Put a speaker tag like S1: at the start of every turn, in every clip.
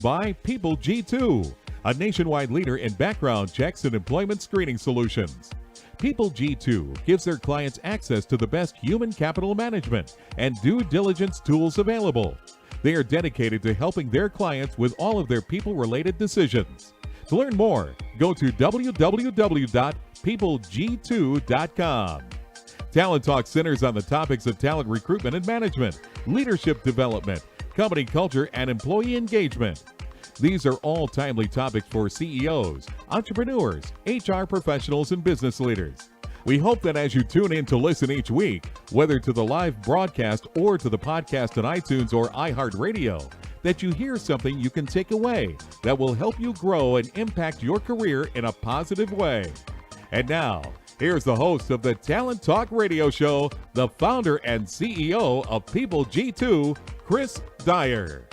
S1: by People G2, a nationwide leader in background checks and employment screening solutions. People G2 gives their clients access to the best human capital management and due diligence tools available. They are dedicated to helping their clients with all of their people-related decisions. To learn more, go to www.peopleg2.com. Talent Talk centers on the topics of talent recruitment and management, leadership development, company culture, and employee engagement. These are all timely topics for CEOs, entrepreneurs, HR professionals, and business leaders. We hope that as you tune in to listen each week, whether to the live broadcast or to the podcast on iTunes or iHeartRadio, that you hear something you can take away that will help you grow and impact your career in a positive way. And now, here's the host of the Talent Talk Radio Show, the founder and CEO of People G2, Chris Dyer.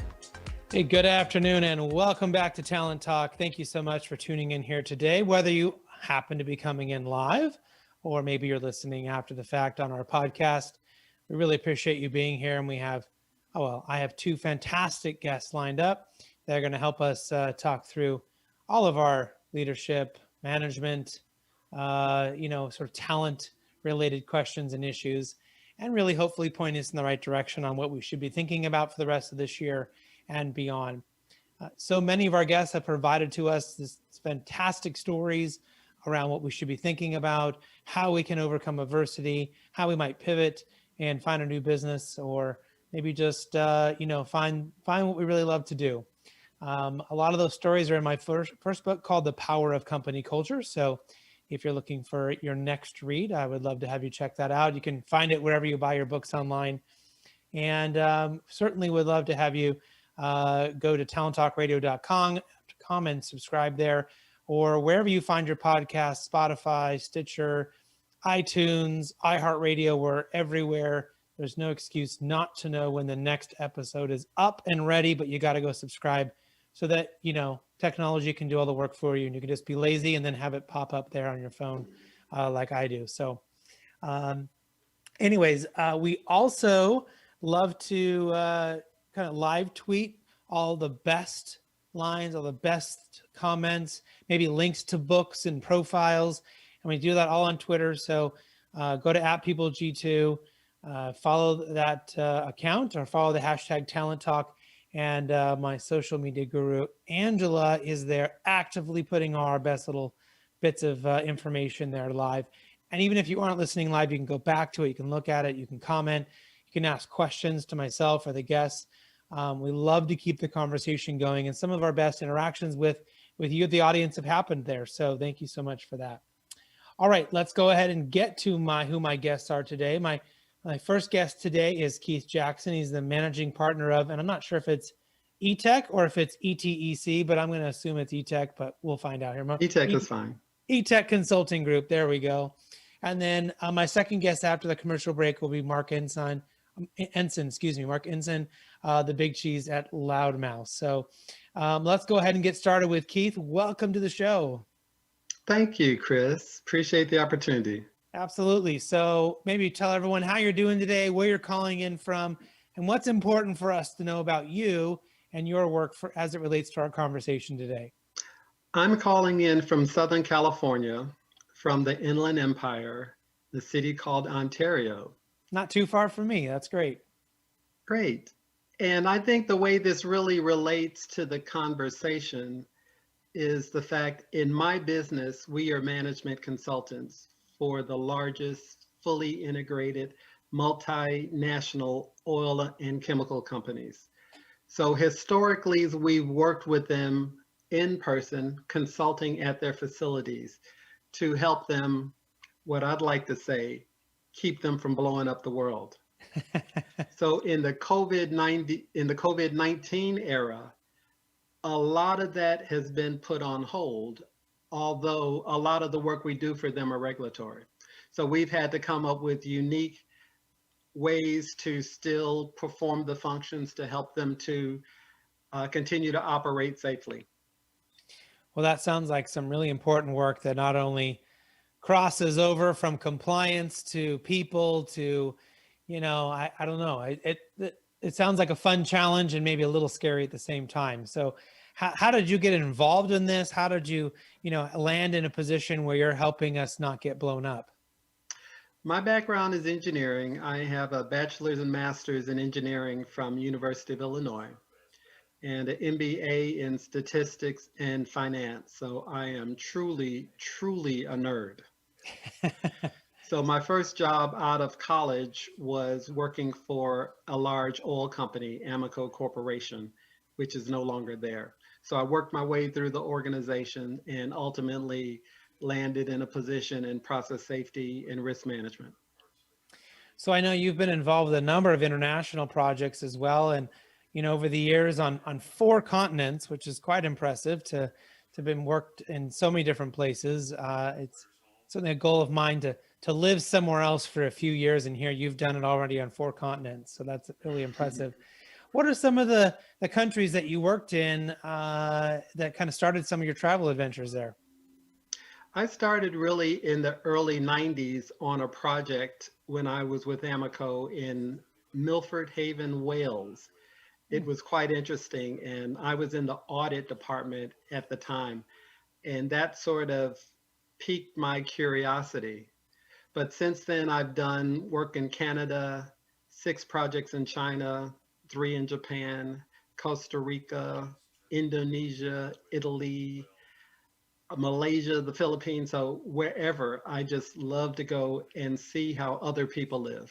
S2: Hey, good afternoon and welcome back to Talent Talk. Thank you so much for tuning in here today. Whether you happen to be coming in live or maybe you're listening after the fact on our podcast, we really appreciate you being here. And we have, I have two fantastic guests lined up that are going to help us talk through all of our leadership, management, sort of talent related questions and issues, and really hopefully point us in the right direction on what we should be thinking about for the rest of this year and beyond. So many of our guests have provided to us this fantastic stories around what we should be thinking about, how we can overcome adversity, how we might pivot and find a new business, or maybe just find what we really love to do. A lot of those stories are in my first book called The Power of Company Culture. So if you're looking for your next read, I would love to have you check that out. You can find it wherever you buy your books online. And certainly would love to have you go to talenttalkradio.com and subscribe there, or wherever you find your podcast, Spotify, Stitcher, iTunes, iHeartRadio. We're everywhere. There's no excuse not to know when the next episode is up and ready, but you got to go subscribe so that, technology can do all the work for you and you can just be lazy and then have it pop up there on your phone like I do. So we also love to kind of live tweet all the best lines, all the best comments, maybe links to books and profiles. And we do that all on Twitter. So go to @PeopleG2, follow that account or follow the hashtag Talent Talk. And my social media guru, Angela, is there actively putting our best little bits of information there live. And even if you aren't listening live, you can go back to it. You can look at it. You can comment. You can ask questions to myself or the guests. We love to keep the conversation going. And some of our best interactions with you, the audience, have happened there. So thank you so much for that. All right, let's go ahead and get to who my guests are today. My first guest today is Keith Jackson. He's the managing partner of, and I'm not sure if it's eTech or if it's ETEC, but I'm going to assume it's eTech, but we'll find out here.
S3: eTech is fine.
S2: eTech Consulting Group. There we go. And then my second guest after the commercial break will be Mark Ensign, the big cheese at Loudmouth. So let's go ahead and get started with Keith. Welcome to the show.
S3: Thank you, Chris. Appreciate the opportunity.
S2: Absolutely. So maybe tell everyone how you're doing today, where you're calling in from, and what's important for us to know about you and your work as it relates to our conversation today.
S3: I'm calling in from Southern California, from the Inland Empire, the city called Ontario.
S2: Not too far from me. That's great.
S3: Great. And I think the way this really relates to the conversation is the fact in my business, we are management consultants for the largest fully integrated multinational oil and chemical companies. So historically, we've worked with them in person, consulting at their facilities to help them, what I'd like to say, keep them from blowing up the world. So in the COVID-19 era, a lot of that has been put on hold, although a lot of the work we do for them are regulatory. So we've had to come up with unique ways to still perform the functions to help them to continue to operate safely.
S2: Well, that sounds like some really important work that not only crosses over from compliance to people to, I don't know. It sounds like a fun challenge and maybe a little scary at the same time. So how did you get involved in this? How did you, land in a position where you're helping us not get blown up?
S3: My background is engineering. I have a bachelor's and master's in engineering from University of Illinois and an MBA in statistics and finance. So I am truly, truly a nerd. So my first job out of college was working for a large oil company, Amoco Corporation, which is no longer there. So I worked my way through the organization and ultimately landed in a position in process safety and risk management.
S2: So I know you've been involved with a number of international projects as well. And, over the years on 4 continents, which is quite impressive to have been worked in so many different places. It's certainly a goal of mine to live somewhere else for a few years. And here you've done it already on 4 continents. So that's really impressive. What are some of the countries that you worked in that kind of started some of your travel adventures there?
S3: I started really in the early 90s on a project when I was with Amoco in Milford Haven, Wales. It was quite interesting, and I was in the audit department at the time, and that sort of piqued my curiosity. But since then, I've done work in Canada, 6 projects in China, 3 in Japan, Costa Rica, Indonesia, Italy, Malaysia, the Philippines. So wherever, I just love to go and see how other people live.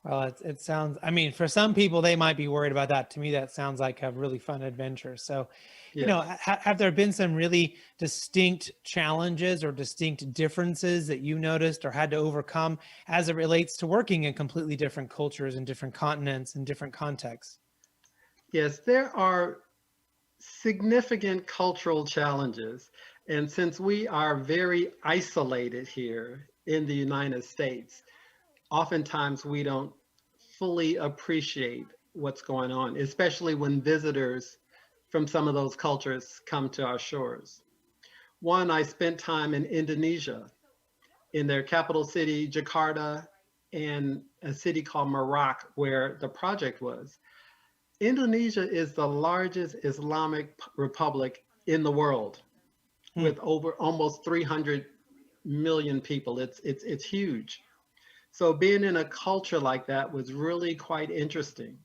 S2: Well, it sounds, for some people, they might be worried about that. To me, that sounds like a really fun adventure. So,
S3: Yes.
S2: have there been some really distinct challenges or distinct differences that you noticed or had to overcome as it relates to working in completely different cultures and different continents and different contexts?
S3: Yes, there are significant cultural challenges. And since we are very isolated here in the United States, oftentimes we don't fully appreciate what's going on, especially when visitors from some of those cultures come to our shores. One, I spent time in Indonesia, in their capital city, Jakarta, and a city called Merak, where the project was. Indonesia is the largest Islamic republic in the world with over almost 300 million people. It's huge. So being in a culture like that was really quite interesting.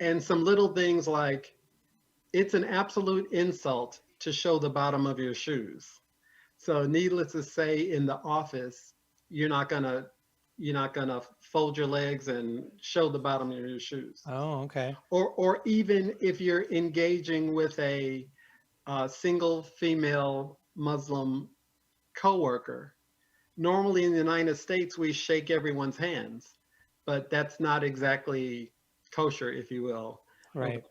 S3: And some little things like it's an absolute insult to show the bottom of your shoes. So needless to say, in the office, you're not gonna fold your legs and show the bottom of your shoes.
S2: Oh, okay.
S3: Or even if you're engaging with a single female Muslim coworker, normally in the United States, we shake everyone's hands, but that's not exactly kosher, if you will.
S2: Right.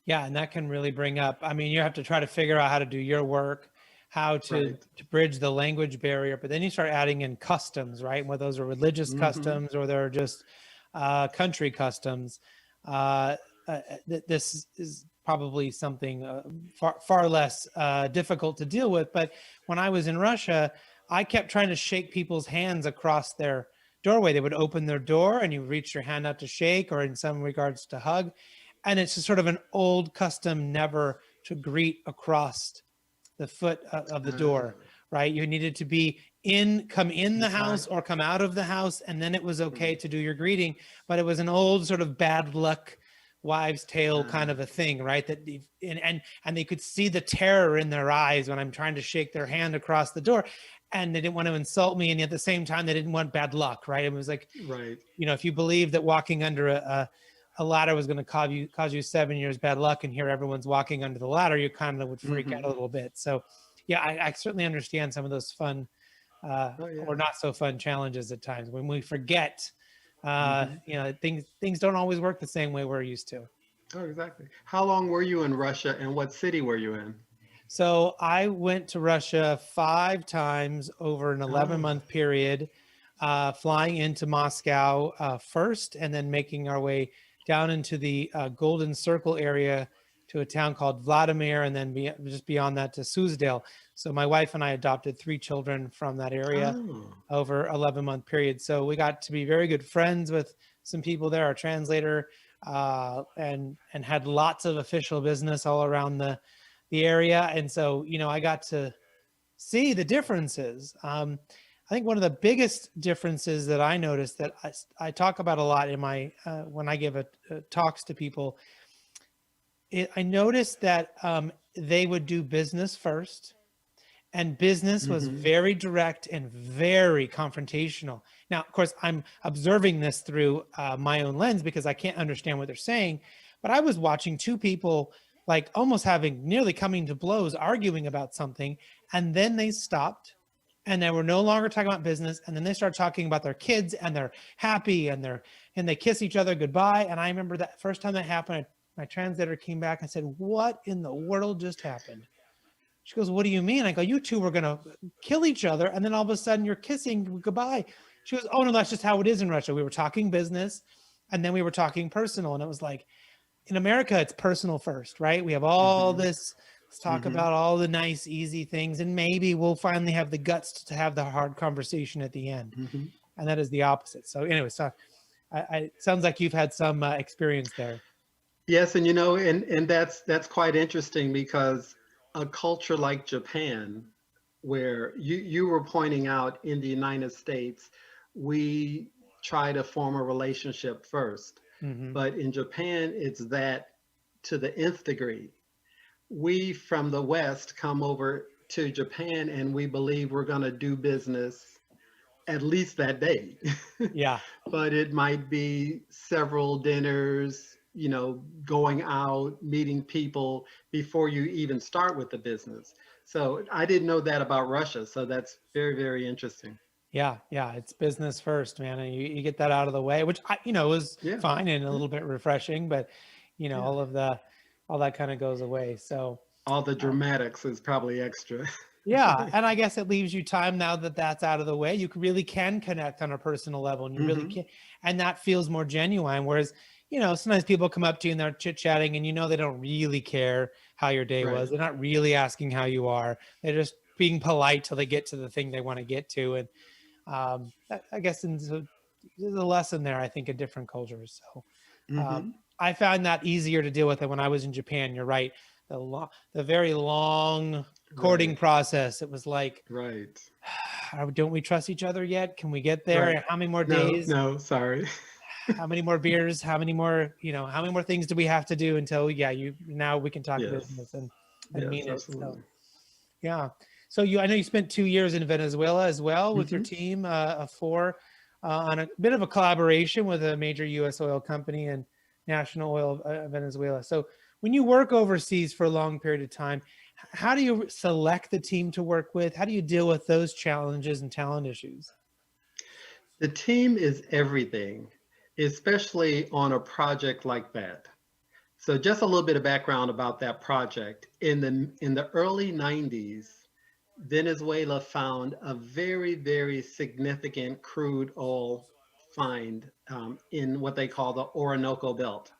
S2: Yeah, and that can really bring up, you have to try to figure out how to do your work, how to bridge the language barrier, but then you start adding in customs, right? Whether those are religious customs or they're just country customs. This is probably something far less difficult to deal with. But when I was in Russia, I kept trying to shake people's hands across their doorway. They would open their door and you reach your hand out to shake, or in some regards to hug. And it's just sort of an old custom never to greet across the foot of the door, right? You needed to be come in the house or come out of the house, and then it was okay to do your greeting. But it was an old sort of bad luck wives' tale kind of a thing, right? That and they could see the terror in their eyes when I'm trying to shake their hand across the door, and they didn't want to insult me, and at the same time they didn't want bad luck, right? It was like, if you believe that walking under a ladder was going to cause you 7 years bad luck, and here everyone's walking under the ladder, you kind of would freak out a little bit. So yeah, I certainly understand some of those fun or not so fun challenges at times when we forget things don't always work the same way we're used to.
S3: Oh, exactly. How long were you in Russia, and what city were you in?
S2: So I went to Russia 5 times over an 11-month period, flying into Moscow first, and then making our way down into the Golden Circle area to a town called Vladimir, and then just beyond that to Suzdal. So my wife and I adopted 3 children from that area over 11-month period. So we got to be very good friends with some people there. Our translator and had lots of official business all around the area. And so, I got to see the differences. I think one of the biggest differences that I noticed that I talk about a lot in my when I give talks to people, I noticed that they would do business first, and business was very direct and very confrontational. Now, of course, I'm observing this through my own lens because I can't understand what they're saying, but I was watching two people like almost having nearly coming to blows, arguing about something, and then they stopped and they were no longer talking about business, and then they started talking about their kids, and they're happy, and they kiss each other goodbye. And I remember that first time that happened, my translator came back and said, "What in the world just happened?" She goes, "What do you mean?" I go, "You two were going to kill each other, and then all of a sudden you're kissing goodbye." She goes, "Oh, no, that's just how it is in Russia. We were talking business, and then we were talking personal." And it was like, in America, it's personal first, right? We have all this, let's talk about all the nice, easy things, and maybe we'll finally have the guts to have the hard conversation at the end. And that is the opposite. So anyway, so it sounds like you've had some experience there.
S3: Yes, and and that's quite interesting because a culture like Japan, where you were pointing out in the United States, we try to form a relationship first. But in Japan, it's that to the nth degree. We from the West come over to Japan and we believe we're going to do business at least that day.
S2: Yeah.
S3: But it might be several dinners, going out, meeting people before you even start with the business. So I didn't know that about Russia. So that's very, very interesting.
S2: Yeah, it's business first, man, and you get that out of the way, which was fine and a little bit refreshing, but all that kind of goes away. So
S3: all the dramatics is probably extra.
S2: Yeah, and I guess it leaves you time now that that's out of the way. You really can connect on a personal level, and you really can, and that feels more genuine. Whereas, sometimes people come up to you and they're chit-chatting, and they don't really care how your day was. They're not really asking how you are. They're just being polite till they get to the thing they want to get to. And I guess there's a lesson there, I think, in different cultures. So I found that easier to deal with than when I was in Japan. You're right. The very long courting process. It was like, don't we trust each other yet? Can we get there? How many more days?
S3: No, sorry.
S2: How many more beers? How many more, how many more things do we have to do until, now we can talk business and mean it. So, yeah. So I know you spent 2 years in Venezuela as well with your team of 4 on a bit of a collaboration with a major U.S. oil company and National Oil of Venezuela. So when you work overseas for a long period of time, how do you select the team to work with? How do you deal with those challenges and talent issues?
S3: The team is everything, especially on a project like that. So just a little bit of background about that project. In the early 90s, Venezuela found a very, very significant crude oil find in what they call the Orinoco Belt.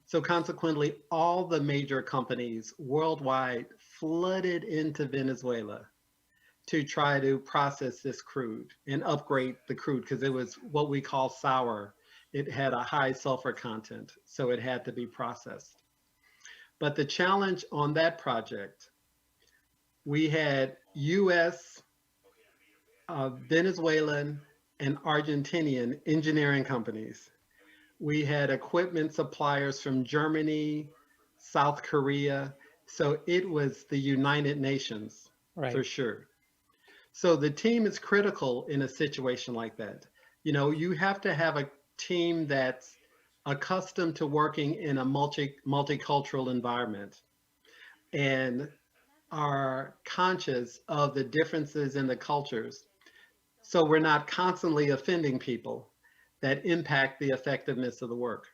S3: So consequently, all the major companies worldwide flooded into Venezuela to try to process this crude and upgrade the crude because it was what we call sour. It had a high sulfur content, so it had to be processed. But the challenge on that project, we had US, Venezuelan, and Argentinian engineering companies. We had equipment suppliers from Germany, South Korea. So it was the United Nations for sure. So the team is critical in a situation like that. You have to have a team that's accustomed to working in a multicultural environment and are conscious of the differences in the cultures. So we're not constantly offending people that impact the effectiveness of the work.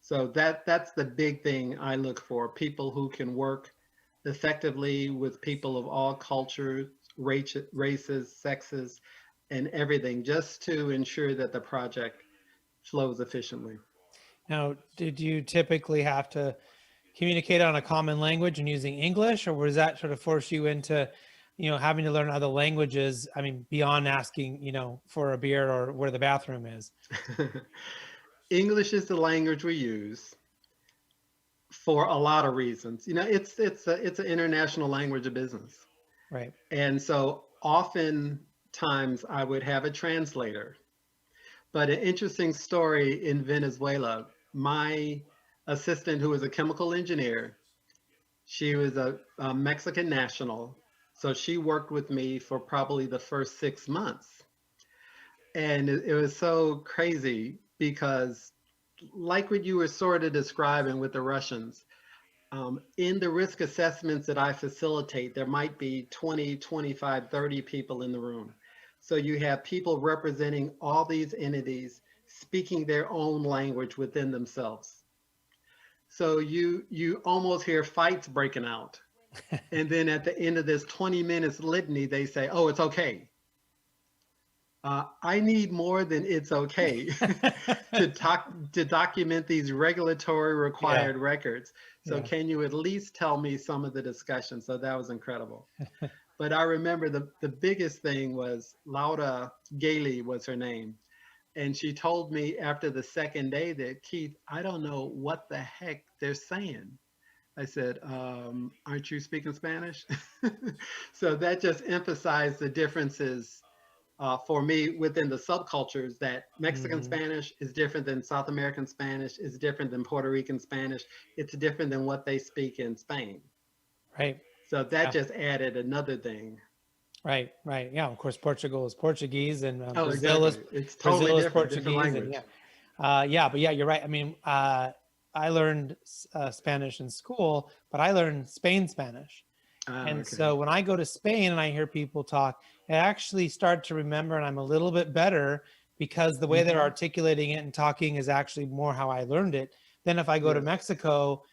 S3: So that's the big thing I look for, people who can work effectively with people of all cultures, races, sexes, and everything, just to ensure that the project flows efficiently.
S2: Now, did you typically have to communicate on a common language and using English, or was that sort of force you into, having to learn other languages? I mean, beyond asking, for a beer or where the bathroom is.
S3: English is the language we use for a lot of reasons. It's an international language of business.
S2: Right.
S3: And so oftentimes I would have a translator. But an interesting story in Venezuela, my assistant, who was a chemical engineer, she was a Mexican national. So she worked with me for probably the first 6 months. And it was so crazy because, like what you were sort of describing with the Russians, in the risk assessments that I facilitate, there might be 20, 25, 30 people in the room. So you have people representing all these entities speaking their own language within themselves. So you almost hear fights breaking out. And then at the end of this 20 minutes litany, they say, oh, it's okay. I need more than it's okay to document these regulatory required records. So can you at least tell me some of the discussion? So that was incredible. But I remember the biggest thing was Laura Gailey was her name. And she told me after the second day that, Keith, I don't know what the heck they're saying. I said, aren't you speaking Spanish? So that just emphasized the differences for me within the subcultures, that Mexican Spanish is different than South American Spanish, is different than Puerto Rican Spanish. It's different than what they speak in Spain.
S2: Right.
S3: So that just added another thing.
S2: Right. Right. Yeah. Of course, Portugal is Portuguese, and
S3: Brazil
S2: is Portuguese. And but yeah, you're right. I mean, I learned Spanish in school, but I learned Spain Spanish. And so when I go to Spain and I hear people talk, I actually start to remember, and I'm a little bit better because the way they're articulating it and talking is actually more how I learned it. Then if I go to Mexico,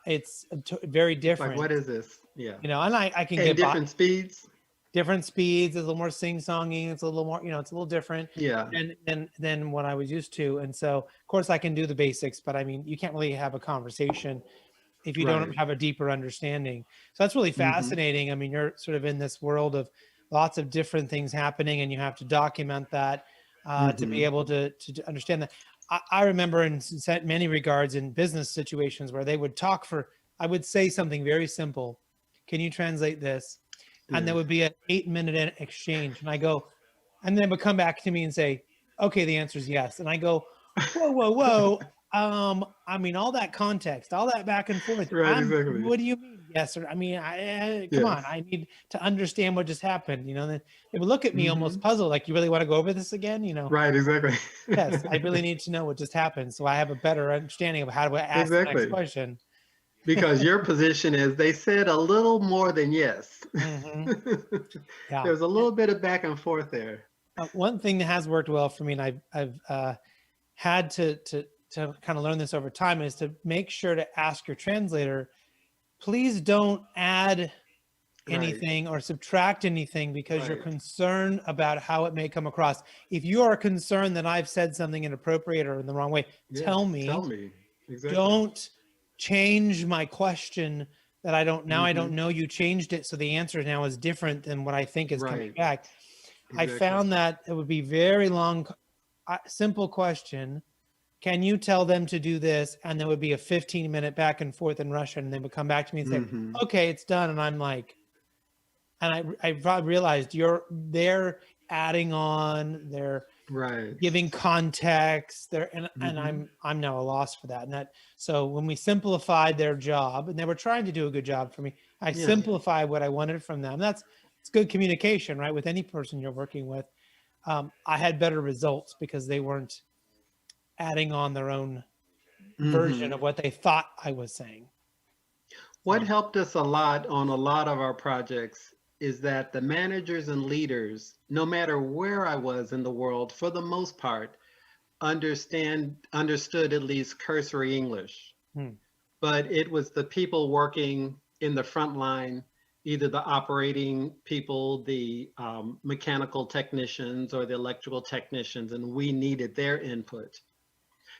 S2: it's very different.
S3: Like, what is this? Yeah.
S2: And I can
S3: get different speeds.
S2: Different speeds. It's a little more sing-songing. It's a little more, it's a little different.
S3: Yeah.
S2: Than what I was used to. And so, of course, I can do the basics, but I mean, you can't really have a conversation if you don't have a deeper understanding. So that's really fascinating. I mean, you're sort of in this world of lots of different things happening, and you have to document that to be able to understand that. I remember in many regards in business situations where they would talk I would say something very simple. Can you translate this? And there would be an 8-minute exchange. And I go, and then they would come back to me and say, okay, the answer is yes. And I go, whoa. I mean, all that context, all that back and forth.
S3: Right, exactly.
S2: What do you mean? Yes, or I mean, come on, I need to understand what just happened. They would look at me almost puzzled, like, you really want to go over this again?
S3: Right, exactly.
S2: Yes, I really need to know what just happened, so I have a better understanding of how to ask the next question.
S3: Because your position is, they said a little more than yes.
S2: Yeah.
S3: There's a little bit of back and forth there.
S2: One thing that has worked well for me, and I've had to kind of learn this over time, is to make sure to ask your translator, please don't add anything or subtract anything because you're concerned about how it may come across. If you are concerned that I've said something inappropriate or in the wrong way, tell me. Exactly. Don't change my question that I don't know you changed it, so the answer now is different than what I think is coming back. Exactly. I found that it would be very long, simple question. Can you tell them to do this? And there would be a 15-minute back and forth in Russian, and they would come back to me and say, okay, it's done. And I'm like, and I realized they're adding on, they're giving context, and I'm now a loss for that. So when we simplified their job, and they were trying to do a good job for me, I simplified what I wanted from them. It's good communication, right? With any person you're working with. I had better results because they weren't adding on their own version of what they thought I was saying.
S3: What helped us a lot on a lot of our projects is that the managers and leaders, no matter where I was in the world, for the most part, understood at least cursory English. But it was the people working in the front line, either the operating people, the mechanical technicians, or the electrical technicians, and we needed their input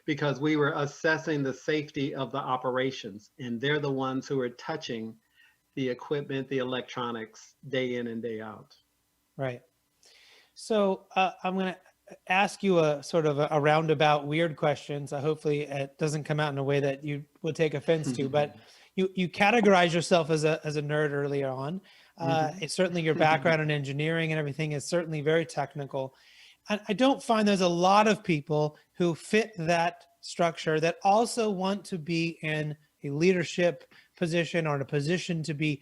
S3: because we were assessing the safety of the operations, and they're the ones who are touching the equipment, the electronics, day in and day out.
S2: Right. So I'm going to ask you a sort of a roundabout weird question. So hopefully it doesn't come out in a way that you would take offense to, but you categorize yourself as a nerd earlier on. It's certainly your background in engineering and everything is certainly very technical. And I don't find there's a lot of people who fit that structure that also want to be in a leadership position or in a position to be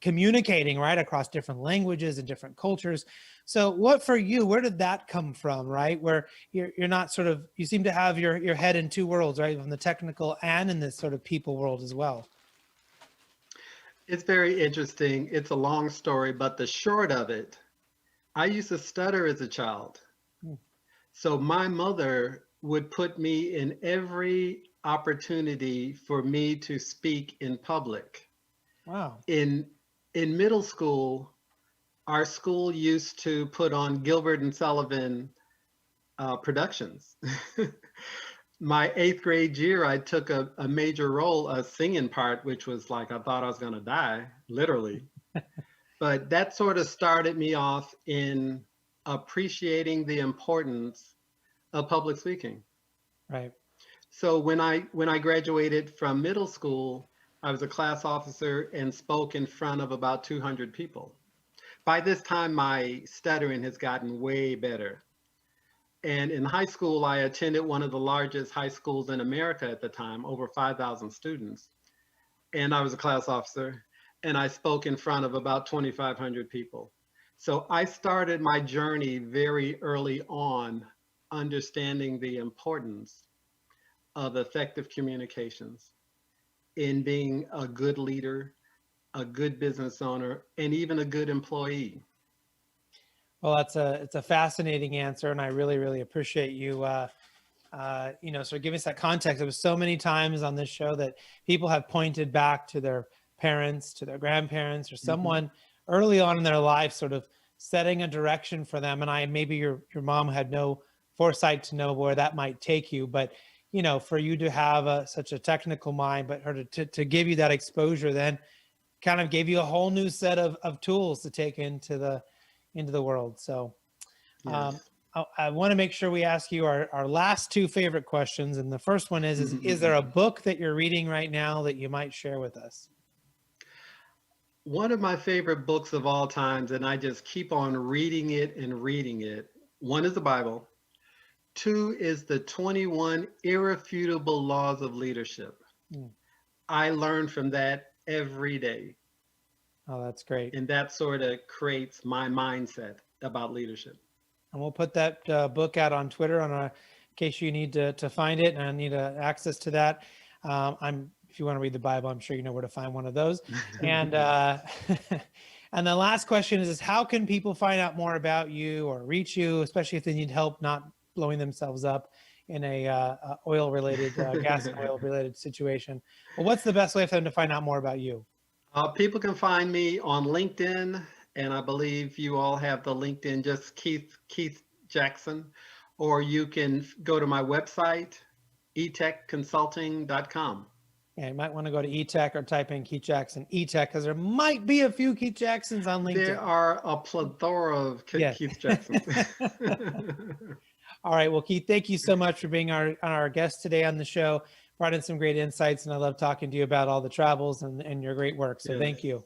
S2: communicating right across different languages and different cultures. So what for you, where did that come from, right? Where you're not sort of, you seem to have your head in two worlds, right? From the technical and in this sort of people world as well.
S3: It's very interesting. It's a long story, but the short of it, I used to stutter as a child. So my mother would put me in every opportunity for me to speak in public.
S2: Wow.
S3: In middle school, our school used to put on Gilbert and Sullivan productions. My 8th grade year, I took a major role, a singing part, which was like, I thought I was going to die, literally. But that sort of started me off in appreciating the importance of public speaking.
S2: Right.
S3: So when I graduated from middle school, I was a class officer and spoke in front of about 200 people. By this time, my stuttering has gotten way better. And in high school, I attended one of the largest high schools in America at the time, over 5,000 students. And I was a class officer, and I spoke in front of about 2,500 people. So I started my journey very early on, understanding the importance of effective communications in being a good leader, a good business owner, and even a good employee.
S2: Well, it's a fascinating answer, and I really, really appreciate you, sort of giving us that context. There was so many times on this show that people have pointed back to their parents, to their grandparents, or someone early on in their life, sort of setting a direction for them. And maybe your mom had no foresight to know where that might take you, but for you to have such a technical mind, but her to give you that exposure, then kind of gave you a whole new set of tools to take into the world. So
S3: Yes.
S2: I want to make sure we ask you our last two favorite questions. And the first one is there a book that you're reading right now that you might share with us?
S3: One of my favorite books of all times, and I just keep on reading it and reading it. One is the Bible. 2 is the 21 Irrefutable Laws of Leadership. I learn from that every day.
S2: Oh, that's great.
S3: And that sort of creates my mindset about leadership.
S2: And we'll put that book out on Twitter in case you need to find it and need access to that. If you want to read the Bible, I'm sure you know where to find one of those. And and the last question is how can people find out more about you or reach you, especially if they need help not blowing themselves up in a oil-related, gas and oil-related situation? Well, what's the best way for them to find out more about you?
S3: People can find me on LinkedIn, and I believe you all have the LinkedIn, just Keith Jackson, or you can go to my website, etechconsulting.com.
S2: Yeah, you might want to go to eTech or type in Keith Jackson eTech, because there might be a few Keith Jacksons on LinkedIn.
S3: There are a plethora of Keith Jacksons.
S2: All right. Well, Keith, thank you so much for being our guest today on the show. Brought in some great insights, and I love talking to you about all the travels and your great work. So Thank you.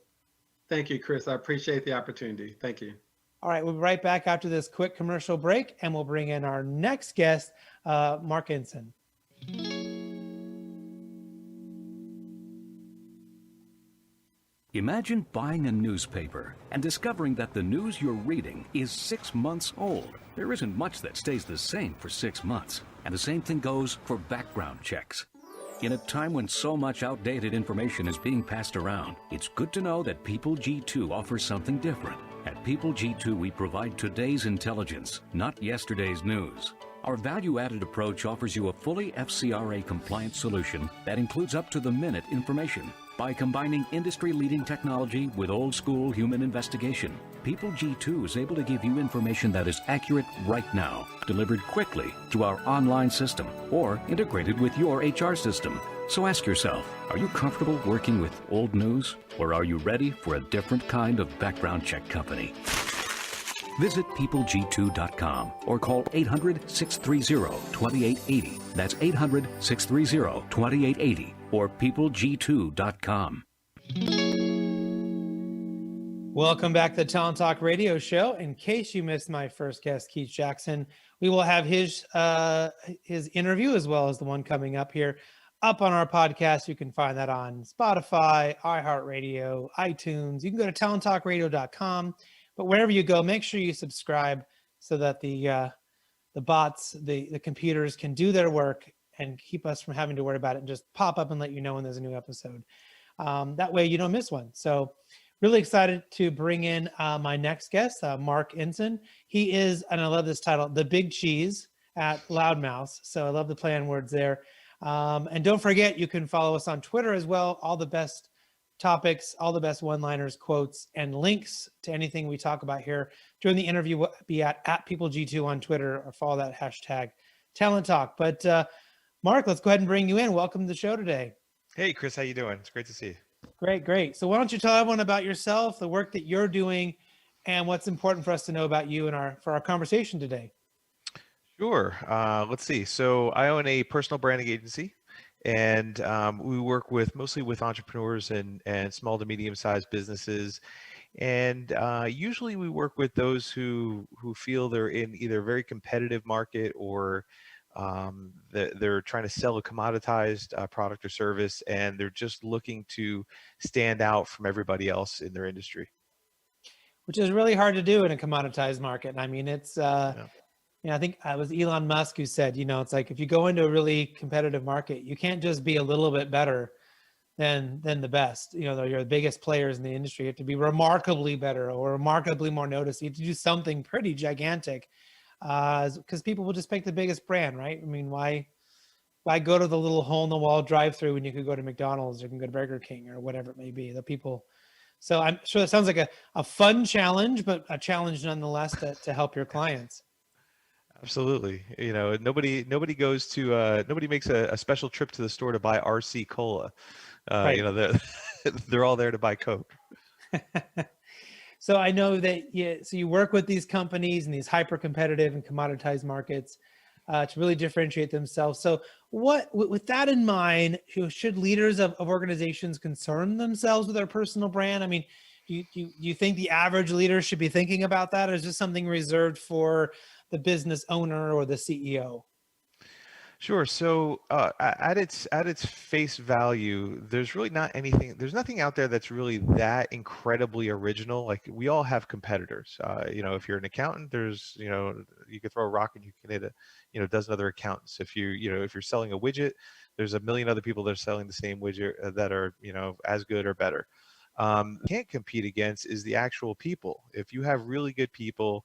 S3: Thank you, Chris. I appreciate the opportunity. Thank you.
S2: All right. We'll be right back after this quick commercial break, and we'll bring in our next guest, Mark Ensign.
S4: Imagine buying a newspaper and discovering that the news you're reading is 6 months old. There isn't much that stays the same for 6 months, and the same thing goes for background checks. In a time when so much outdated information is being passed around, it's good to know that People G2 offers something different. At People G2, we provide today's intelligence, not yesterday's news. Our value-added approach offers you a fully FCRA-compliant solution that includes up-to-the-minute information. By combining industry-leading technology with old-school human investigation, People G2 is able to give you information that is accurate right now, delivered quickly through our online system, or integrated with your HR system. So ask yourself, are you comfortable working with old news, or are you ready for a different kind of background check company? Visit peopleg2.com or call 800-630-2880. That's 800-630-2880 or peopleg2.com.
S2: Welcome back to the Talent Talk Radio Show. In case you missed my first guest, Keith Jackson, we will have his interview as well as the one coming up here up on our podcast. You can find that on Spotify, iHeartRadio, iTunes. You can go to talenttalkradio.com. But wherever you go, make sure you subscribe so that the bots, the computers can do their work and keep us from having to worry about it and just pop up and let you know when there's a new episode. That way you don't miss one. So really excited to bring in my next guest, Mark Ensign. He is, and I love this title, The Big Cheese at Loudmouth. So I love the play on words there. And don't forget, you can follow us on Twitter as well. All the best topics, all the best one-liners, quotes, and links to anything we talk about here during the interview will be at peopleg2 on Twitter, or follow that hashtag Talent Talk. But Mark, let's go ahead and bring you in. Welcome to the show today.
S5: Hey, Chris, how you doing? It's great to see you.
S2: Great. So why don't you tell everyone about yourself, the work that you're doing, and what's important for us to know about you for our conversation today?
S5: Sure. Let's see. So I own a personal branding agency, and we work mostly with entrepreneurs and small to medium-sized businesses. And usually we work with those who feel they're in either a very competitive market or they're trying to sell a commoditized product or service, and they're just looking to stand out from everybody else in their industry.
S2: Which is really hard to do in a commoditized market. I mean, it's,
S5: Yeah.
S2: I think it was Elon Musk who said, it's like if you go into a really competitive market, you can't just be a little bit better than the best. Though you're the biggest players in the industry, you have to be remarkably better or remarkably more noticed. You have to do something pretty gigantic. Because people will just pick the biggest brand, right? I mean, why go to the little hole in the wall drive-through when you could go to McDonald's or you can go to Burger King or whatever it may be? The people. So I'm sure it sounds like a fun challenge, but a challenge nonetheless to help your clients.
S5: Absolutely. Nobody goes to nobody makes a special trip to the store to buy RC Cola.
S2: Right.
S5: They're all there to buy Coke.
S2: So I know that you work with these companies in these hyper-competitive and commoditized markets to really differentiate themselves. So with that in mind, should leaders of organizations concern themselves with their personal brand? I mean, do you think the average leader should be thinking about that, or is this something reserved for the business owner or the CEO?
S5: Sure. So at its face value, there's really not anything. There's nothing out there that's really that incredibly original. Like, we all have competitors. If you're an accountant, there's you could throw a rock and you can hit a dozen other accountants. If you're selling a widget, there's a million other people that are selling the same widget that are as good or better. Can't compete against is the actual people. If you have really good people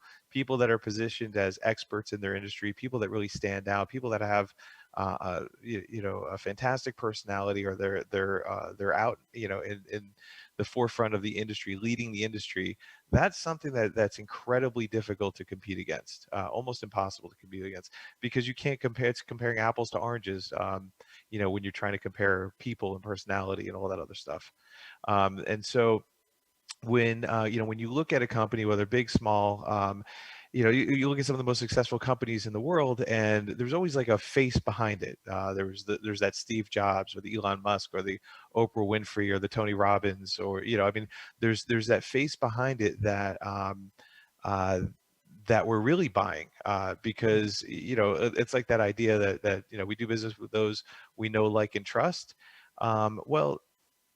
S5: that are positioned as experts in their industry, people that really stand out, people that have a fantastic personality, or they're out in the forefront of the industry, leading the industry, that's something that's incredibly difficult to compete against, almost impossible to compete against, because you can't compare. It's comparing apples to oranges when you're trying to compare people and personality and all that other stuff. And so when you look at a company, whether big, small, you look at some of the most successful companies in the world, and there's always like a face behind it. There's that Steve Jobs or the Elon Musk or the Oprah Winfrey or the Tony Robbins, or there's that face behind it that we're really buying, because it's like that idea that we do business with those we know, like, and trust.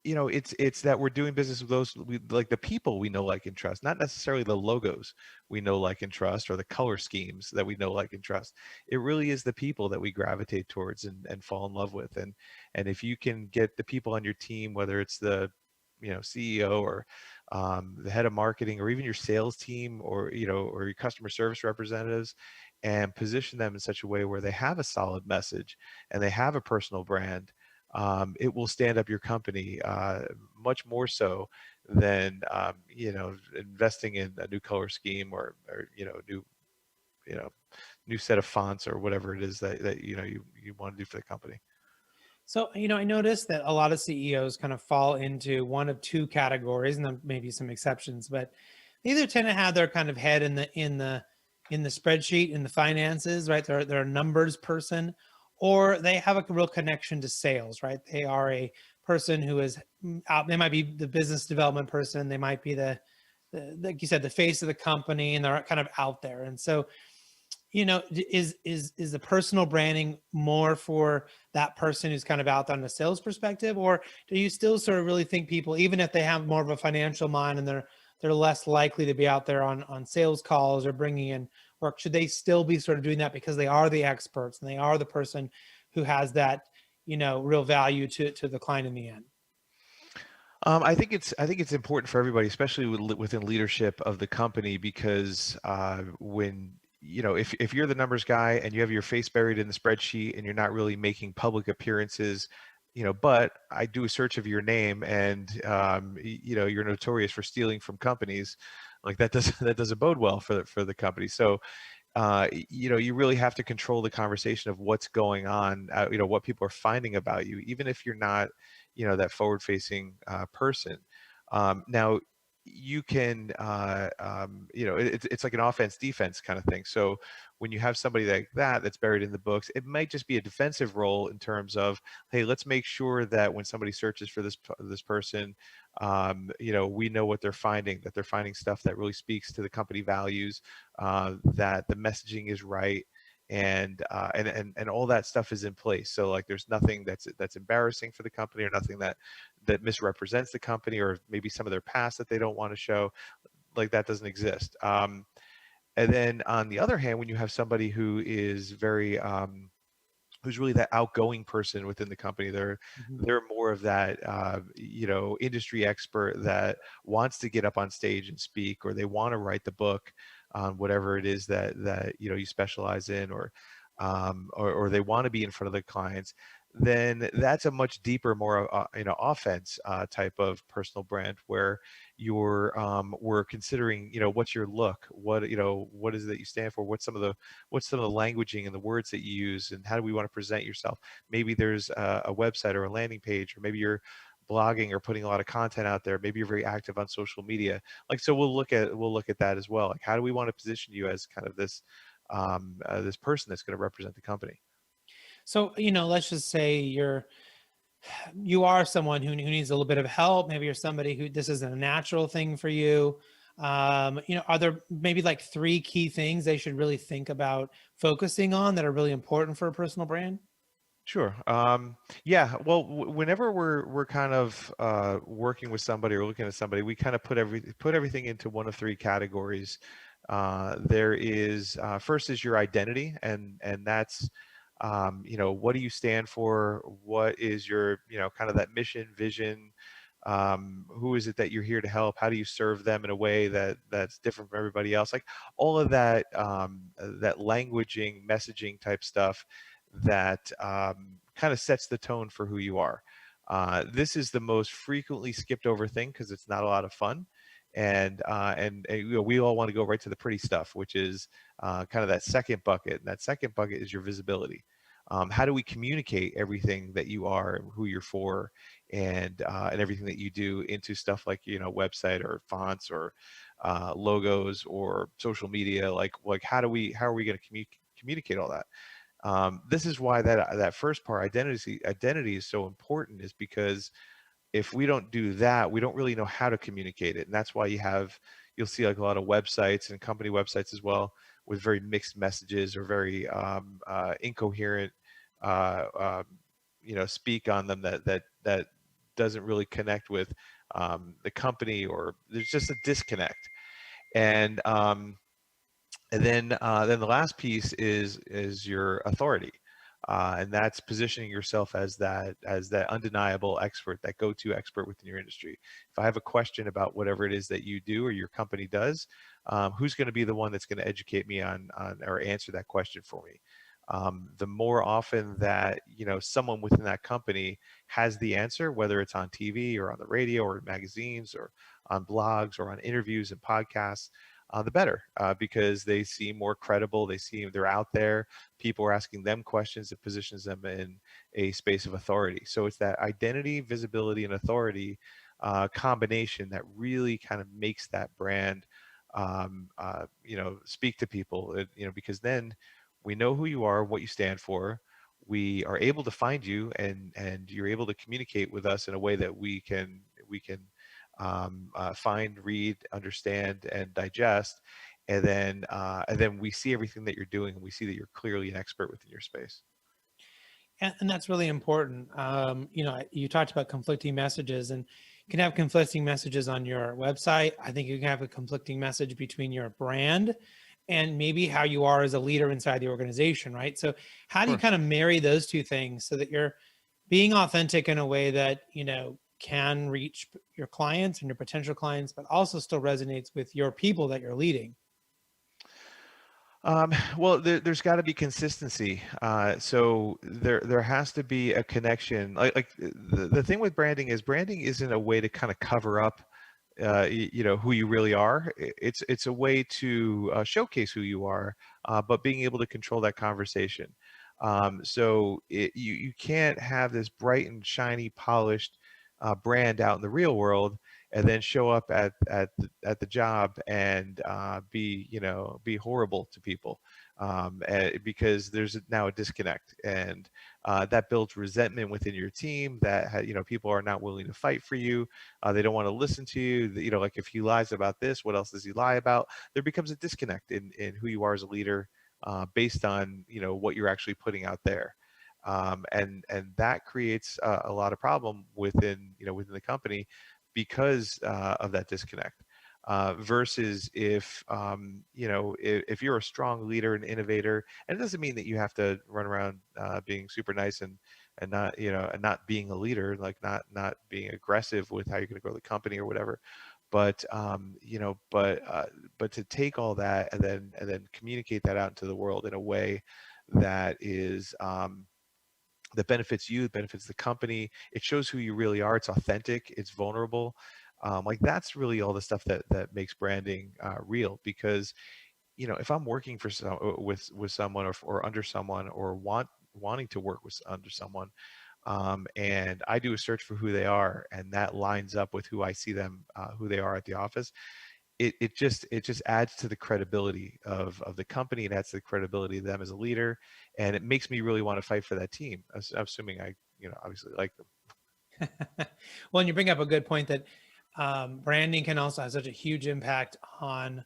S5: It's that we're doing business with those like the people we know, like, and trust, not necessarily the logos we know, like, and trust, or the color schemes that we know, like, and trust. It really is the people that we gravitate towards and fall in love with. And if you can get the people on your team, whether it's the CEO or the head of marketing, or even your sales team, or your customer service representatives, and position them in such a way where they have a solid message and they have a personal brand, it will stand up your company much more so than investing in a new color scheme or new set of fonts or whatever it is that you want to do for the company.
S2: So, I noticed that a lot of CEOs kind of fall into one of two categories, and then maybe some exceptions, but they either tend to have their kind of head in the spreadsheet, in the finances, right? They're a numbers person, or they have a real connection to sales, right? They are a person who is out. They might be the business development person. They might be like you said, the face of the company, and they're kind of out there. And so, is the personal branding more for that person who's kind of out there on a sales perspective, or do you still sort of really think people, even if they have more of a financial mind and they're less likely to be out there on sales calls or bringing in work, should they still be sort of doing that because they are the experts and they are the person who has that, real value to the client in the end?
S5: I think it's important for everybody, especially within leadership of the company, because when if you're the numbers guy and you have your face buried in the spreadsheet and you're not really making public appearances, but I do a search of your name and you're notorious for stealing from companies, like that doesn't bode well for the company. So you really have to control the conversation of what's going on, what people are finding about you, even if you're not, that forward-facing person. Now, you can, it's like an offense defense kind of thing. So when you have somebody like that's buried in the books, it might just be a defensive role in terms of, hey, let's make sure that when somebody searches for this person, we know what they're finding, that they're finding stuff that really speaks to the company values, that the messaging is right, and all that stuff is in place. So like there's nothing that's embarrassing for the company, or nothing that misrepresents the company, or maybe some of their past that they don't want to show. Like that doesn't exist. And then on the other hand, when you have somebody who is very who's really that outgoing person within the company, they're more of that industry expert that wants to get up on stage and speak, or they want to write the book on whatever it is that you specialize in, or they want to be in front of the clients. Then that's a much deeper, more offense type of personal brand, where we're considering, what's your look, what is it that you stand for, what's some of the languaging and the words that you use, and how do we want to present yourself. Maybe there's a website or a landing page, or maybe you're blogging or putting a lot of content out there. Maybe you're very active on social media. Like, so we'll look at that as well. Like, how do we want to position you as kind of this this person that's going to represent the company?
S2: So, let's just say you are someone who needs a little bit of help. Maybe you're somebody who this isn't a natural thing for you. Are there maybe like 3 key things they should really think about focusing on that are really important for a personal brand?
S5: Sure. Yeah. Well, whenever we're kind of working with somebody or looking at somebody, we kind of put everything into one of 3 categories. There is first is your identity, and that's what do you stand for? What is your kind of that mission, vision? Who is it that you're here to help? How do you serve them in a way that's different from everybody else? Like all of that that languaging, messaging type stuff that kind of sets the tone for who you are. This is the most frequently skipped over thing because it's not a lot of fun, and we all want to go right to the pretty stuff, which is kind of that second bucket. And that second bucket is your visibility. How do we communicate everything that you are, who you're for, and everything that you do into stuff like website or fonts or logos or social media? Like how are we going to communicate all that? This is why that first part, identity is so important, is because if we don't do that, we don't really know how to communicate it. And that's why you'll see like a lot of websites and company websites as well with very mixed messages or very incoherent speak on them that doesn't really connect with the company, or there's just a disconnect. And then the last piece is your authority, and that's positioning yourself as that undeniable expert, that go-to expert within your industry. If I have a question about whatever it is that you do or your company does, who's going to be the one that's going to educate me on or answer that question for me? The more often that someone within that company has the answer, whether it's on TV or on the radio or in magazines or on blogs or on interviews and podcasts, the better, because they seem more credible. They're out there. People are asking them questions. It positions them in a space of authority. So it's that identity, visibility, and authority combination that really kind of makes that brand speak to people, because then we know who you are, what you stand for. We are able to find you, and you're able to communicate with us in a way that we can find, read, understand, and digest. And then we see everything that you're doing, and we see that you're clearly an expert within your space.
S2: And that's really important. You talked about conflicting messages, and you can have conflicting messages on your website. I think you can have a conflicting message between your brand and maybe how you are as a leader inside the organization, right? So how do you
S5: Sure.
S2: kind of marry those two things so that you're being authentic in a way that, can reach your clients and your potential clients, but also still resonates with your people that you're leading?
S5: Well, there's got to be consistency. So there has to be a connection. Like the thing with branding isn't a way to kind of cover up, who you really are. It's a way to showcase who you are, but being able to control that conversation. So you can't have this bright and shiny, polished brand out in the real world, and then show up at the job and be horrible to people, because there's now a disconnect, and that builds resentment within your team. That people are not willing to fight for you. They don't want to listen to you. Like, if he lies about this, what else does he lie about? There becomes a disconnect in who you are as a leader, based on what you're actually putting out there. And that creates a lot of problem within the company, because of that disconnect. Versus if you're a strong leader and innovator, and it doesn't mean that you have to run around being super nice and not and not being a leader, like not being aggressive with how you're going to grow the company or whatever. But but to take all that and then communicate that out into the world in a way that is that benefits you, benefits the company. It shows who you really are. It's authentic. It's vulnerable. Like, that's really all the stuff that makes branding real. Because if I'm working for with someone, or under someone, or wanting to work under someone, and I do a search for who they are, and that lines up with who I see them, who they are at the office, it just adds to the credibility of the company. It adds to the credibility of them as a leader, and it makes me really want to fight for that team, assuming I obviously like them.
S2: Well, and you bring up a good point that branding can also have such a huge impact on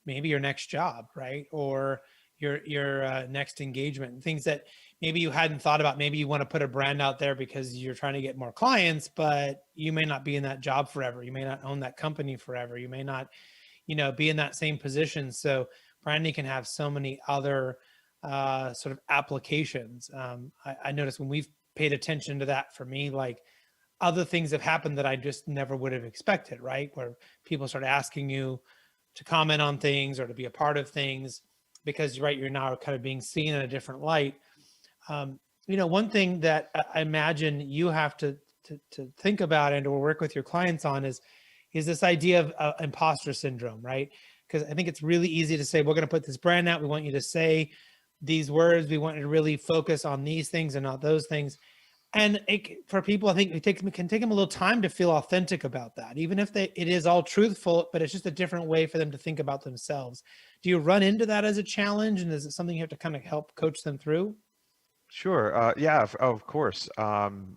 S2: maybe your next job, right? Or your next engagement, things that maybe you hadn't thought about. Maybe you want to put a brand out there because you're trying to get more clients, but you may not be in that job forever. You may not own that company forever. You may not, be in that same position. So branding can have so many other sort of applications. I noticed when we've paid attention to that, for me, like, other things have happened that I just never would have expected, right? Where people start asking you to comment on things or to be a part of things because you're now kind of being seen in a different light. One thing that I imagine you have to think about and or work with your clients on is this idea of imposter syndrome, right? Because I think it's really easy to say, we're going to put this brand out. We want you to say these words. We want you to really focus on these things and not those things. And for people, I think it can take them a little time to feel authentic about that, even if it is all truthful, but it's just a different way for them to think about themselves. Do you run into that as a challenge, and is it something you have to kind of help coach them through?
S5: Sure. Yeah, of course.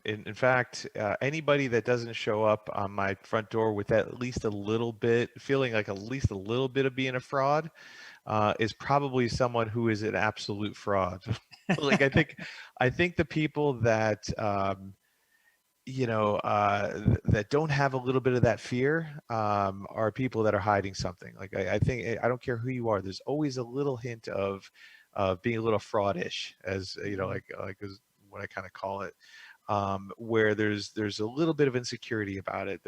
S5: In fact, anybody that doesn't show up on my front door with at least a little bit, feeling like at least a little bit of being a fraud, is probably someone who is an absolute fraud. Like, I think the people that that don't have a little bit of that fear, are people that are hiding something. Like, I think, I don't care who you are, there's always a little hint of being a little fraudish, as like is what I kind of call it, where there's a little bit of insecurity about it.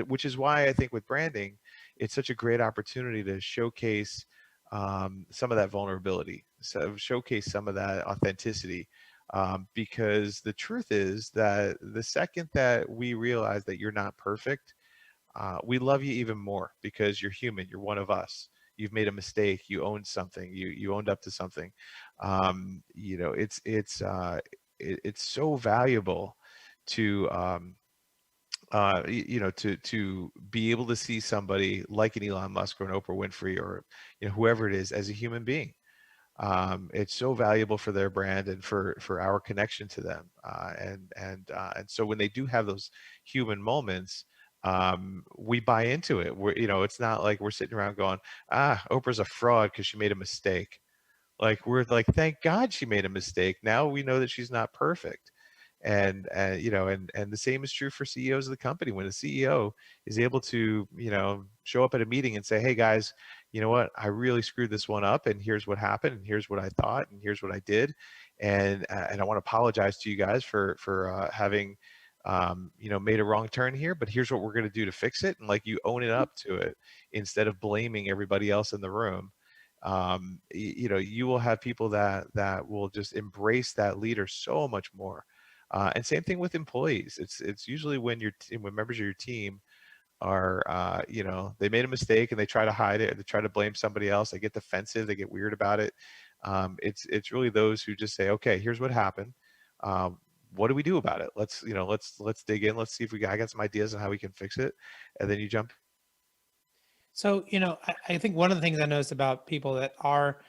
S5: Which is why I think with branding, it's such a great opportunity to showcase some of that vulnerability, so showcase some of that authenticity. Because the truth is that the second that we realize that you're not perfect, we love you even more, because you're human. You're one of us. You've made a mistake. You owned something. You owned up to something. It's so valuable to to be able to see somebody like an Elon Musk or an Oprah Winfrey or whoever it is as a human being. It's so valuable for their brand and for our connection to them. And so when they do have those human moments, we buy into it. It's not like we're sitting around going, Oprah's a fraud because she made a mistake. Like, we're like, thank God she made a mistake. Now we know that she's not perfect. And the same is true for CEOs of the company. When a CEO is able to, show up at a meeting and say, hey guys, you know what, I really screwed this one up, and here's what happened, and here's what I thought, and here's what I did, and I want to apologize to you guys for having made a wrong turn here, but here's what we're going to do to fix it, and like, you own it up to it instead of blaming everybody else in the room. You will have people that will just embrace that leader so much more. And same thing with employees. It's usually when when members of your team are, they made a mistake and they try to hide it, or they try to blame somebody else. They get defensive. They get weird about it. It's really those who just say, okay, here's what happened. What do we do about it? Let's dig in. Let's see if I got some ideas on how we can fix it. And then you jump.
S2: So, I think one of the things I noticed about people that are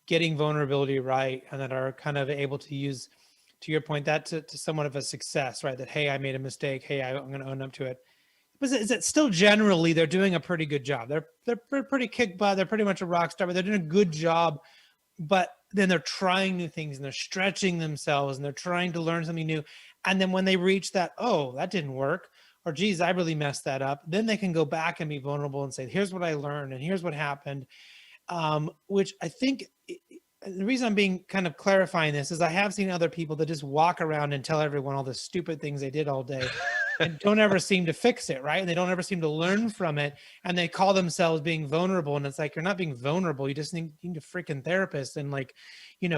S2: getting vulnerability right and that are kind of able to use, to your point, that to somewhat of a success, right? That, hey, I made a mistake. Hey, I'm going to own up to it. But is it still generally they're doing a pretty good job? They're pretty kick butt. They're pretty much a rock star, but they're doing a good job. But then they're trying new things and they're stretching themselves and they're trying to learn something new. And then when they reach that, oh, that didn't work, or geez, I really messed that up, then they can go back and be vulnerable and say, here's what I learned and here's what happened. Which I think the reason I'm being kind of clarifying this is I have seen other people that just walk around and tell everyone all the stupid things they did all day and don't ever seem to fix it, right? And they don't ever seem to learn from it. And they call themselves being vulnerable. And it's like, you're not being vulnerable. You just need a freaking therapist and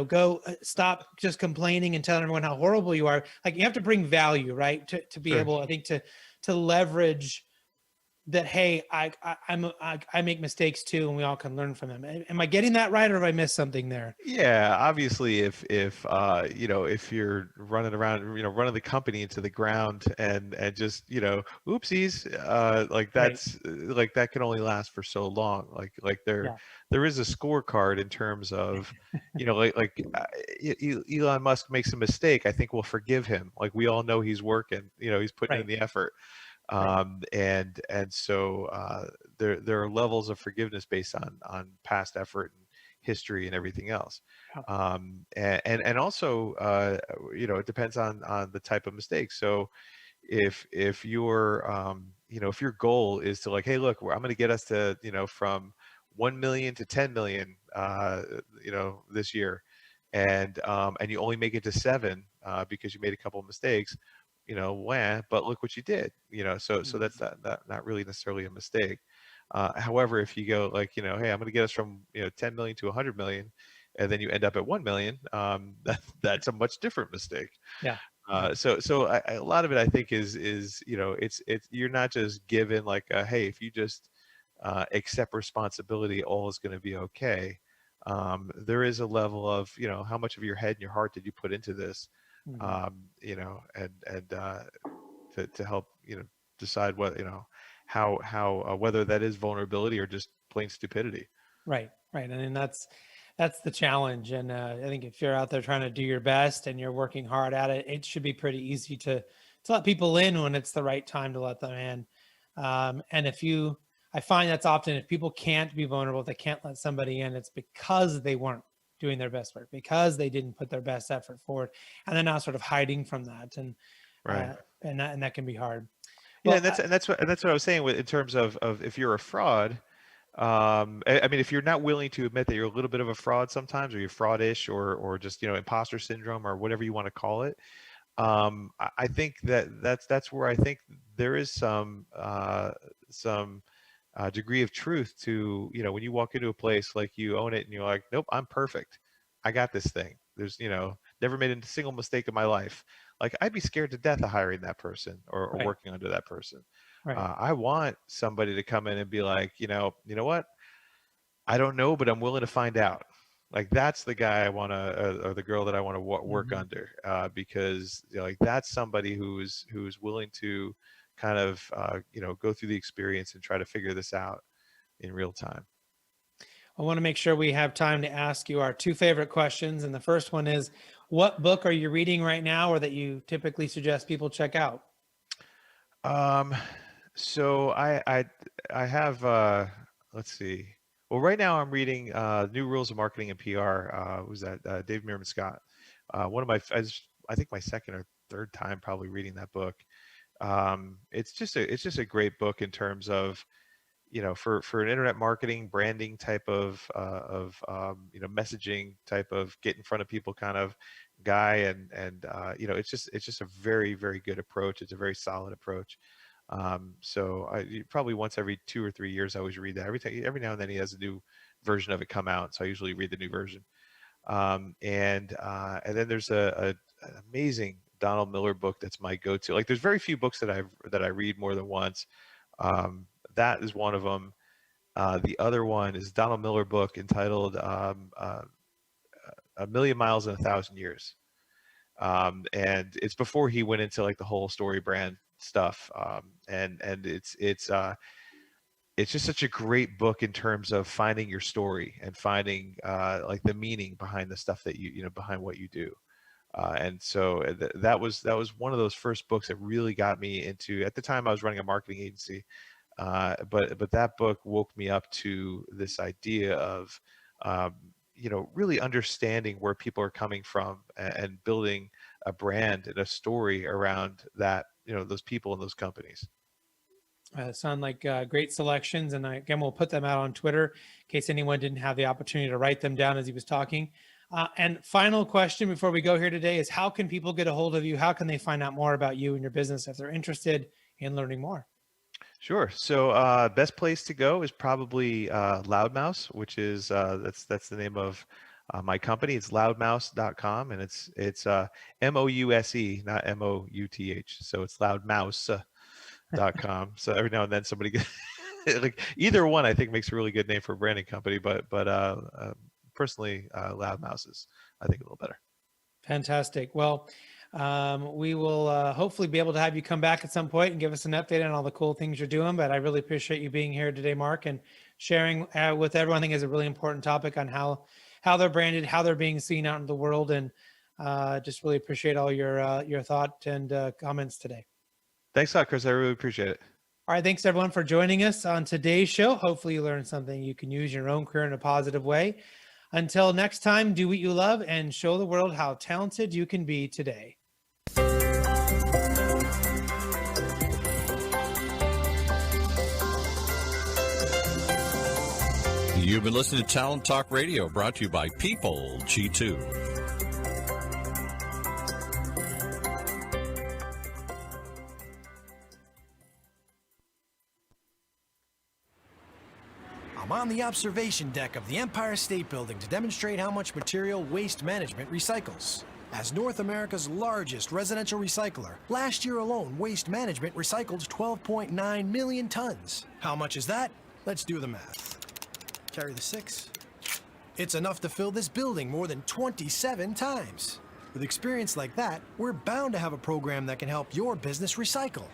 S2: go stop just complaining and telling everyone how horrible you are. Like, you have to bring value, right? To be able, I think, to leverage that, hey, I make mistakes too, and we all can learn from them. Am I getting that right, or have I missed something there?
S5: Yeah, obviously, if you're running around, running the company into the ground and just, oopsies, like that's like that can only last for so long. There is a scorecard in terms of, Elon Musk makes a mistake, I think we'll forgive him. Like, we all know he's working, he's putting in the effort. So there are levels of forgiveness based on past effort and history and everything else. And also, it depends on the type of mistake. So if your if your goal is to, like, hey, look, I'm going to get us to, from 1 million to 10 million, this year, and you only make it to 7 because you made a couple of mistakes, but look what you did, so that's not really necessarily a mistake. However, if you go like, hey, I'm going to get us from 10 million to 100 million, and then you end up at 1 million, that's a much different mistake. So a lot of it, I think, is it's you're not just given like, hey, if you just accept responsibility, all is going to be okay. There is a level of, how much of your head and your heart did you put into this, to help, decide what, how whether that is vulnerability or just plain stupidity.
S2: Right. I mean, that's the challenge. And I think if you're out there trying to do your best and you're working hard at it, it should be pretty easy to let people in when it's the right time to let them in. And I find that's often, if people can't be vulnerable, if they can't let somebody in, it's because they weren't doing their best work, because they didn't put their best effort forward, and they're now sort of hiding from that. And and that can be hard.
S5: Well, yeah, and that's what I was saying in terms of if you're a fraud. I mean, if you're not willing to admit that you're a little bit of a fraud sometimes, or you're fraudish, or just, imposter syndrome, or whatever you want to call it, I think that's where I think there is some degree of truth to, when you walk into a place, like, you own it and you're like, nope, I'm perfect, I got this thing. There's, never made a single mistake in my life. Like, I'd be scared to death of hiring that person or working under that person. I want somebody to come in and be like, you know what? I don't know, but I'm willing to find out. Like, that's the guy I want to, or the girl that I want to work under, because, like, that's somebody who's willing to kind of go through the experience and try to figure this out in real time.
S2: I want to make sure we have time to ask you our 2 favorite questions. And the first one is, what book are you reading right now, or that you typically suggest people check out?
S5: So I have let's see. Well, right now I'm reading New Rules of Marketing and PR. Who's that? Dave Meerman Scott. One of my, I think my second or third time probably reading that book. It's just a great book in terms of, for an internet marketing, branding type of messaging type of get in front of people kind of guy, and it's just a very, very good approach. It's a very solid approach. So I probably once every 2 or 3 years I always read that. Every now and then he has a new version of it come out, so I usually read the new version. And then there's an amazing Donald Miller book that's my go-to. Like, there's very few books that I read more than once. That is one of them. The other one is Donald Miller book entitled A Million Miles in 1,000 Years. And it's before he went into like the whole story brand stuff. And it's just such a great book in terms of finding your story and finding like the meaning behind the stuff that behind what you do. And so that was one of those first books that really got me into. At the time I was running a marketing agency, but that book woke me up to this idea of really understanding where people are coming from and building a brand and a story around that, those people and those companies.
S2: Sound like great selections. And again, we'll put them out on Twitter in case anyone didn't have the opportunity to write them down as he was talking. And final question before we go here today is, how can people get a hold of you? How can they find out more about you and your business if they're interested in learning more? Sure.
S5: So best place to go is probably Loudmouse, which is that's the name of my company. It's loudmouse.com, and it's MOUSE, not MOUTH. So it's loudmouse.com. So every now and then somebody gets like either one, I think, makes a really good name for a branding company, but personally, Loudmouse is, I think, a little better.
S2: Fantastic. Well, we will hopefully be able to have you come back at some point and give us an update on all the cool things you're doing. But I really appreciate you being here today, Mark, and sharing with everyone. I think is a really important topic on how they're branded, how they're being seen out in the world, and just really appreciate all your thought and comments today.
S5: Thanks a lot, Chris. I really appreciate it.
S2: All right. Thanks, everyone, for joining us on today's show. Hopefully you learned something you can use in your own career in a positive way. Until next time, do what you love and show the world how talented you can be today.
S6: You've been listening to Talent Talk Radio, brought to you by People G2.
S7: I'm on the observation deck of the Empire State Building to demonstrate how much material Waste Management recycles. As North America's largest residential recycler, last year alone, Waste Management recycled 12.9 million tons. How much is that? Let's do the math. Carry the 6. It's enough to fill this building more than 27 times. With experience like that, we're bound to have a program that can help your business recycle.